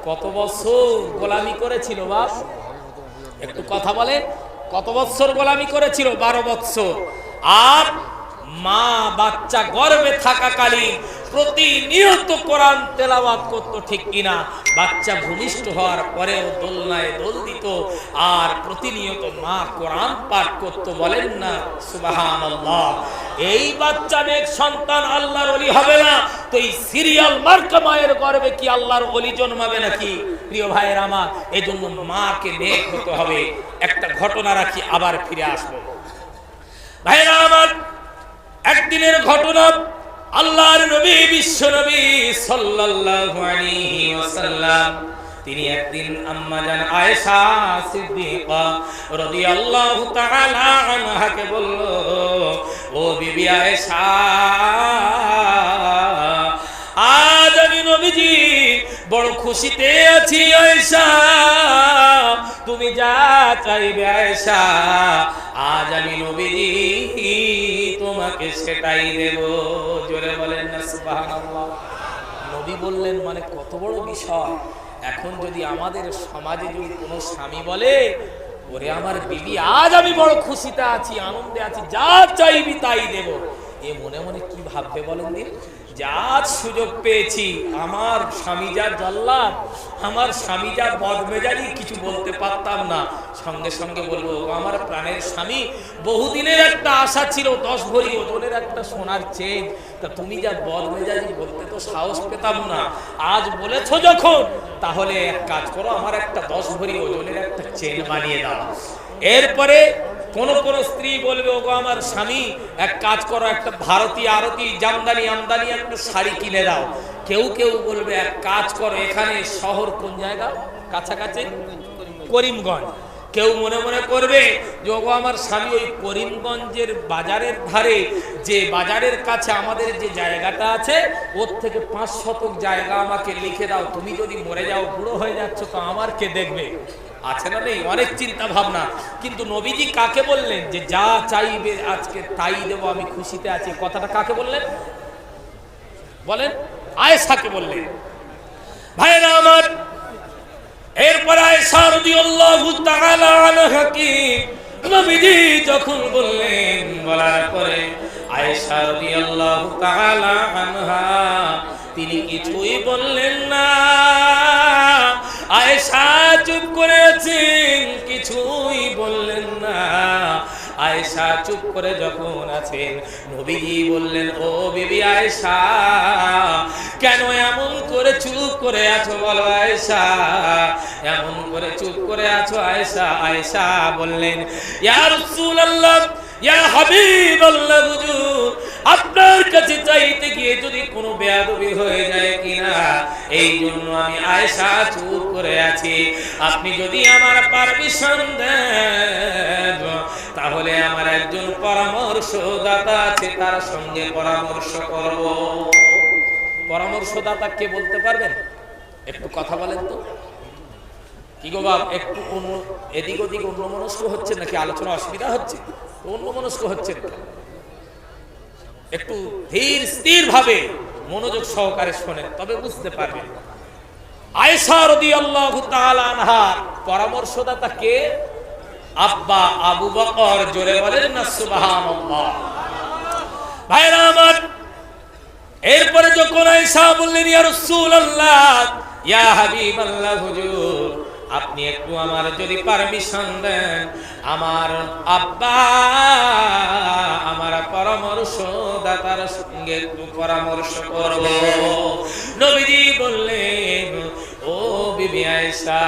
S1: কত বছর গোলামি করেছিল বাপ? একটু কথা বলে, কত বছর গোলামি করেছিল? 12 বছর। আর মা বাচ্চা গর্ভে থাকাকালীন প্রতিনিয়ত কোরআন তেলাওয়াত করতো, ঠিক কিনা? বাচ্চা ভূমিষ্ঠ হওয়ার পরেও দোলনায় দোল দিত, আর প্রতিনিয়ত মা কোরআন পাঠ করতো। বলেন না সুবহানাল্লাহ? এই বাচ্চা নেক সন্তান আল্লাহর ওলি হবে না তো এই সিরিয়াল মার্কা মায়ের গর্ভে কি আল্লাহর ওলি জন্মাবে নাকি? প্রিয় ভাইয়ের আমার, এজন্য মাকে নেক হতে হবে। একটা ঘটনা রাখি, আবার ফিরে আসবো। ভাইরা আমার, একদিনের ঘটনা। আল্লাহর নবী, বিশ্ব নবী সাল্লাল্লাহু আলাইহি ওয়াসাল্লাম তিনি একদিন আম্মা জান আয়েশা সিদ্দিকা রাদিয়াল্লাহু তাআলা আনহাকে বলল, ও বিবি আয়েশা, আজ আমি নবীজি বড় খুশিতে আছি আয়েশা, তুমি যা চাইবে আয়েশা, আজ আমি নবীজি তোমাকে সেটাই দেব। জোরে বলেন না সুবহানাল্লাহ। নবী বললেন মানে কত বড় বিষয়। এখন যদি আমাদের সমাজে যদি কোনো স্বামী বলে, ওরে আমার বিবি আজ আমি বড় খুশিতে আছি, আনন্দে আছি, যা চাইবি তাই দেব, এ মনে মনে কি ভাববে বলেন দিন? যা সুযোগ পেয়েছি, আমার স্বামী যা জল্লাদ, আমার স্বামী যা বদমেজাজি, কিছু বলতে পারতাম না, সঙ্গে সঙ্গে বলবো, আমার প্রাণের স্বামী, বহুদিনের একটা আশা ছিল 10 ভরি ওজনের একটা সোনার চেন, তা তুমি যা বদমেজাজি, বলতে তো সাহস পেতাম না, আজ বলেছো যখন, তাহলে এক কাজ করো, আমার একটা 10 ভরি ওজনের একটা চেন বানিয়ে দাও। এরপরে কোন কোন স্ত্রী বলবে, ওগো আমার স্বামী, এক কাজ করো, একটা ভারতীয় আরতি জামদানি আমদানি একটা শাড়ি কিনে দাও। কেউ কেউ বলবে, এক কাজ করো, এখানে শহর কোন জায়গা কাছাকাছি, করিমগঞ্জ। কেউ মনে মনে করবে যে ওগো আমার স্বামী, ওই করিমগঞ্জের বাজারের ধারে, যে বাজারের কাছে আমাদের যে জায়গাটা আছে, ওর থেকে 5 শতক জায়গা আমাকে লিখে দাও, তুমি যদি মরে যাও, বুড়ো হয়ে যাচ্ছ, তো আমার কে দেখবে? আছে না নেই? অনেক চিন্তা ভাবনা। কিন্তু নবীজি কাকে বললেন যে যা চাইবে আজকে তাই দেব, আমি খুশিতে আছি? কথাটা কাকে বললেন বলেন? আয়েশাকে বললেন। ভাইরা আমার, এরপর আয়েশা রাদিয়াল্লাহু তাআলা আনহাকে নবীজি যখন বললেন, বলার পরে আয়েশা রাদিয়াল্লাহু তাআলা আনহা তিনি কিছুই বললেন না। আয়েশা চুপ করে আছেন, কিছুই বললেন না। আয়েশা চুপ করে যখন আছেন, নবীজি বললেন, ও বিবি আয়েশা, কেন এমন করে চুপ করে আছো বলো আয়েশা, এমন করে চুপ করে আছো আয়েশা? আয়েশা বললেন, ইয়া রাসূলুল্লাহ, ইয়া হাবিবাল্লাহ, হুজুর, আপনার কাছে চাইতে গিয়ে যদি কোনো বেয়াদবি হয়ে যায় কিনা, এই জন্য আমি আয়েশা চুপ করে আছি। আপনি যদি আমার পারমিশন দেন, তাহলে আমার একজন পরামর্শদাতা আছে, তার সঙ্গে পরামর্শ করব। পরামর্শদাতা কে বলতে পারবেন? একটু কথা বলেন তো। কি গো বাপ, একটু এদিক ওদিক অন্যমনস্ক হচ্ছে নাকি? আলোচনা অসুবিধা হচ্ছে? অন্যমনস্ক হচ্ছে, একটু ধীর স্থির ভাবে মনোযোগ সহকারে শোনেন, তবে বুঝতে পারবেন। আয়েশা রাদিয়াল্লাহু তাআলা আনহা পরামর্শদাতা কে? আব্বা আবু বকর। জোরে বলেন না সুবহানাল্লাহ। ভাইরা আমার, এরপরে যখন আয়েশা বললেন, ইয়া রাসূলুল্লাহ, ইয়া হাবিবাল্লাহ, হুজুর, আপনি একটু আমার যদি পারমিশন দেন, আমার আব্বা আমার পরামর্শদাতার সঙ্গে একটু পরামর্শ করব। নবীজি বললেন, ও বিবি আয়েশা,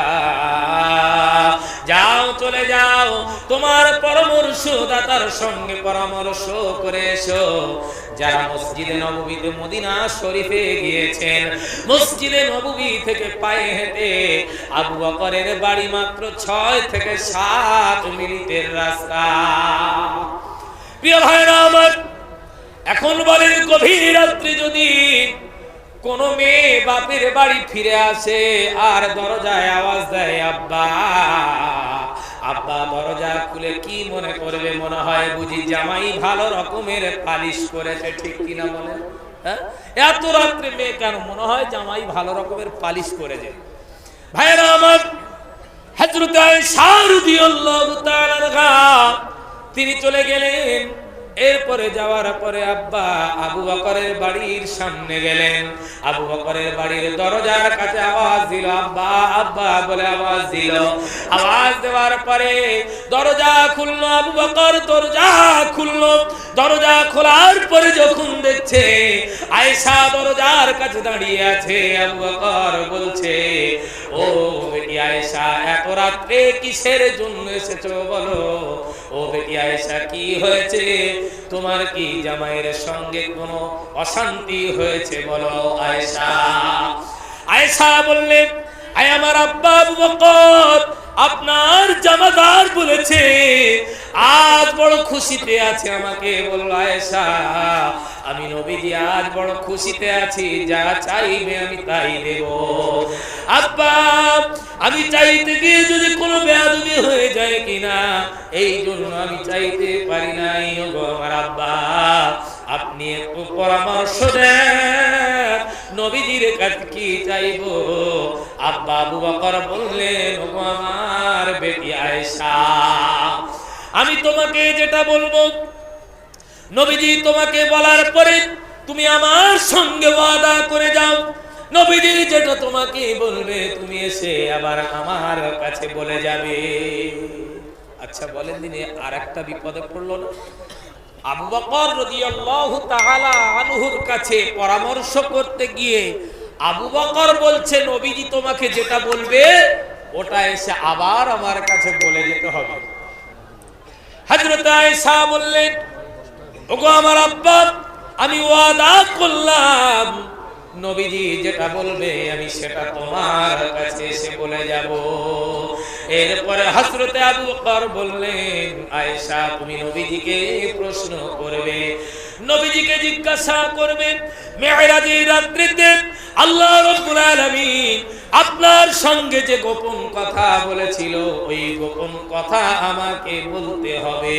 S1: যাও, চলে যাও, তোমার পরামর্শদাতার সঙ্গে পরামর্শ করে এসো। যারা মসজিদে নববীতে মদিনা শরীফে গিয়েছেন, মসজিদে নববী থেকে পায়ে হেঁটে আবু বকরের বাড়ি মাত্র 6 থেকে 7 মিনিটের রাস্তা। প্রিয় ভাইরা আমার, এখন বলেন, গভীর রাত্রি যদি কোনো মেয়ে বাপের বাড়ি ফিরে আসে আর দরজায় আওয়াজ দেয় আব্বা, আব্বা দরজা খুলে কি মনে করবে? মনে হয় বুঝি জামাই ভালো রকমের পালিশ করেছে। ঠিক কিনা বলেন? হ্যাঁ, এত রাত্রে মেয়ে কেন? মনে হয় জামাই ভালো রকমের পালিশ করেছে। ভাইরা আমার, হযরত আয়েশা রাদিয়াল্লাহু তাআলা আনহা তিনি চলে গেলেন। এরপরে যাওয়ার পরে আব্বা আবু বকরের বাড়ির সামনে গেলেন। আবু বকরের বাড়ির দরজার কাছে আওয়াজ দিল, আব্বা আব্বা বলে আওয়াজ দিল। আওয়াজ দেওয়ার পরে দরজা খুললো। আবু বকর দরজা খুললো। দরজা খোলার পরে যখন দেখছে আয়েশা দরজার কাছে দাঁড়িয়ে আছে, আবু বকর বলছে, ও ও বেটি আয়েশা, এত রাত্রে কিসের জন্য এসেছো বলো? ও বেটি আয়েশা, কি হয়েছে? তোমার কি জামাইয়ের সঙ্গে কোনো অশান্তি হয়েছে বলো আয়েশা? আয়েশা বললেন, আয় আমার আব্বা আবু বকর, আপনার জামাদার বলেছে আজ বড় খুশিতে আছে। আমাকে বলল, আয়েশা আমি নবীজি আজ বড় খুশিতে আছি, যা চাইবে আমি তাই দেব। আব্বা আমি চাইতে গিয়ে যদি কোনো বেয়াদবি হয়ে যায় কিনা, এই জন্য আমি চাইতে পারি নাই। ওগো আমার আব্বা, আপনি একটু পরামর্শ দেন, নবীজির কাছে কি চাইবো? আব্বা আবু বকর বললেন, ওগো আমার বেটি আয়েশা, আমি তোমাকে যেটা বলবো, নবীজি তোমাকে বলার পরে তুমি আমার সঙ্গে ওয়াদা করে যাও, নবীজি যেটা তোমাকে বলবে তুমি এসে আবার আমার কাছে বলে যাবে। আচ্ছা বলেন দিনে আর একটা বিপদে পড়লো না? আবু বকর রাদিয়াল্লাহু তাআলা আনহুর কাছে পরামর্শ করতে গিয়ে আবু বকর বলছে, নবীজি তোমাকে যেটা বলবে ওটা এসে আবার আমার কাছে বলে যেতে হবে। হযরত আয়েশা বললেন, ওগো আমার আব্বা, আমি ওয়াদা করলাম নবীজি যেটা বলবে আমি সেটা তোমার কাছে এসে বলে যাব। এরপরে হযরতে আবু বকর বললেন, আয়েশা তুমি নবীজিকে প্রশ্ন করবে, নবীজিকে জিজ্ঞাসা করবে, মেরাজের রাত্রিতে আল্লাহ রাব্বুল আলামিন আপনার সঙ্গে যে গোপন কথা বলেছিল ওই গোপন কথা আমাকে বলতে হবে।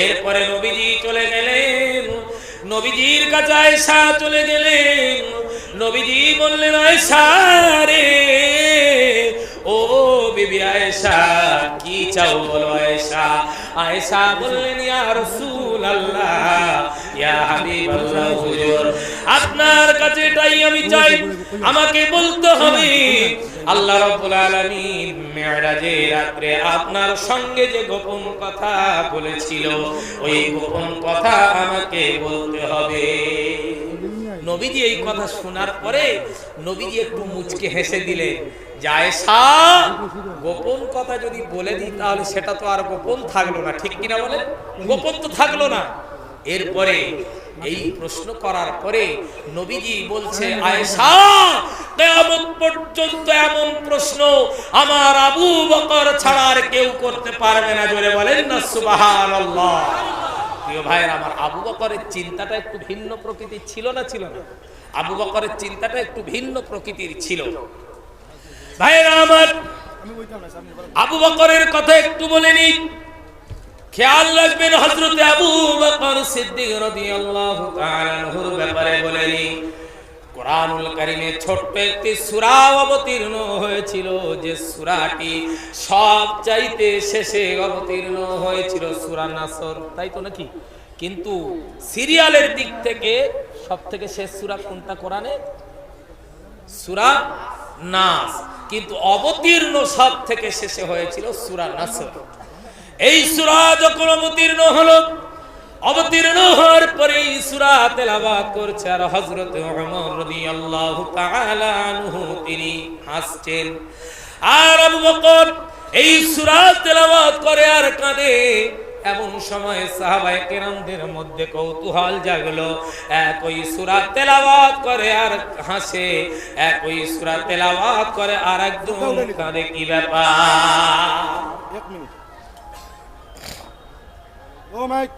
S1: এরপরে নবীজি চলে গেলেন, নবীজির কাছে আয়েশা চলে গেলেন। নবীজি বললেন, আয়েশা রে, ও বিবি আয়েশা কি চাও বলো আয়েশা? আয়েশা বললেন, ইয়া রাসূলুল্লাহ, ইয়া হাবিবাল্লাহ, হুজুর আপনার কাছে এটাই আমি চাই, আমাকে বলতে হবে আল্লাহ রাব্বুল আলামিন মিরাজের রাতে আপনার সঙ্গে যে গোপন কথা বলেছিল ওই গোপন কথা আমাকে বলতে হবে। নবীজি এই কথা শোনার পরে নবীজি একটু মুচকে হেসে দিলেন, আয়েশা গোপন কথা যদি বলে দিই তাহলে সেটা তো আর গোপন থাকলো না, ঠিক কিনা বলে? গোপন তো থাকলো না। এরপরে এই প্রশ্ন করার পরে নবীজি বলছে, আয়েশা কিয়ামত পর্যন্ত এমন প্রশ্ন আমার আবু বকর ছাড়া আর কেউ করতে পারবে না। জোরে বলেন না সুবহানাল্লাহ। প্রিয় ভাইরা আমার, আবু বকরের চিন্তাটা একটু ভিন্ন প্রকৃতির ছিল না? ছিল না? আবু বকরের চিন্তাটা একটু ভিন্ন প্রকৃতির ছিল। ভাইরা আমার, আবু বকরের কথা একটু বলে নিই, খেয়াল রাখবেন। হযরত আবু বকর সিদ্দিক রাদিয়াল্লাহু তাআলা আনহুর ব্যাপারে বলে নিই, কোরআনুল কারীমে ছোট্ট একটি সূরা অবতীর্ণ হয়েছিল, যে সূরাটি সবচাইতে শেষে অবতীর্ণ হয়েছিল সূরা নাসর, তাই তো নাকি? কিন্তু সিরিয়ালের দিক থেকে সবথেকে শেষ সূরা কোনটা কোরআনে? সূরা নাস। কিন্তু অবতীর্ণ সব থেকে শেষে হয়েছিল সূরা নাসর। এই সূরা যখন অবতীর্ণ হলো, অবতীর্ণ হওয়ার পরে এই সূরা তেলাওয়াত করছে আর হযরত ওমর রাদিয়াল্লাহু তাআলা আনহু তিনি হাসছেন, আর আবু বকর এই সূরা তেলাওয়াত করে আর কাঁদে। এমন সময় সাহাবায়ে কেরামদের মধ্যে কৌতূহল জাগলো, একই সূরা তেলাওয়াত করে আর হাসে, একই সূরা তেলাওয়াত করে আর একদম কাঁদে, কি ব্যাপার?
S2: এক মিনিট, ও মাইক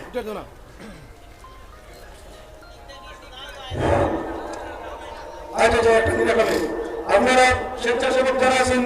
S2: উঠে দাও না। আচ্ছা, একটা দিনে আপনারা স্বেচ্ছাসেবক যারা আছেন